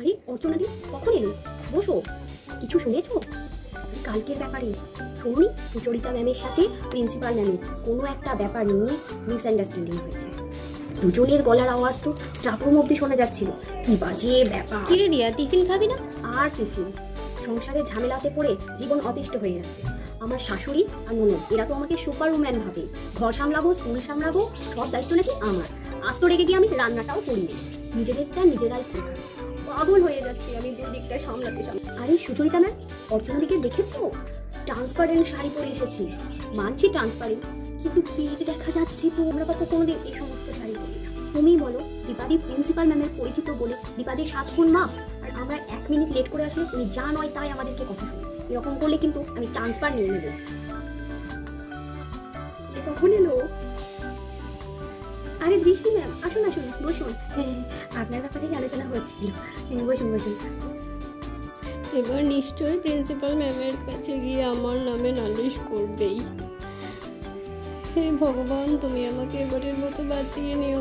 আরে অর্চনাদি কখন এলো? বসো। কিছু শুনেছো কালকের ব্যাপারে? শুনুনি, সুচরিতা ম্যামের সাথে প্রিন্সিপাল ম্যামের কোনো একটা ব্যাপার নিয়ে মিসআন্ডারস্ট্যান্ডিং হয়েছে। দুজনের গলার আওয়াজ তো স্টাফ রুম অব্দি শোনা যাচ্ছিল। কি বাজে ব্যাপার। কিরে রিয়া, টিফিন খাবি না? আর টিফিন? সংসারে ঝামেলাতে পড়ে জীবন অতিষ্ঠ হয়ে যাচ্ছে। আমার শাশুড়ি আর ননদ এরা তো আমাকে সুপার উম্যান ভাবে। ঘর সামলাবো, স্কুল সামলাবো, সব দায়িত্ব নাকি আমার। আজ তো রেগে গিয়ে আমি রান্নাটাও করিনি। নিজেদেরটা নিজেরাই করে। পাগল হয়ে যাচ্ছি আমি দুদিকটা সামলাতে। আরে সুচরিতা ম্যাম, অর্চনাদিকে দেখেছো? ট্রান্সপারেন্ট শাড়ি পরে এসেছি। মানছি ট্রান্সপারেন্ট, কিন্তু পেট দেখা যাচ্ছে তো। আমরা কত কোনোদিন এই সমস্ত শাড়ি পরি না। তুমি বলো, দীপাদি প্রিন্সিপাল ম্যামের পরিচিত বলে দীপাদির 7 গুণ মা, আর আমরা 1 মিনিট লেট করে আসলে উনি যা নয় তাই আমাদেরকে কথা শোনে। এরকম করলে কিন্তু আমি ট্রান্সফার নিয়ে নেব। কখন এলো? আরে দৃষ্টি ম্যাম, আসুন আসুন, বসুন। আপনার ব্যাপারেই আলোচনা হচ্ছিল। বসুন বসুন। এবার নিশ্চয়ই প্রিন্সিপাল ম্যামের কাছে গিয়ে আমার নামে নালিশ করবেই। হে ভগবান, তুমি আমাকে এবারের মতো বাঁচিয়ে নিও।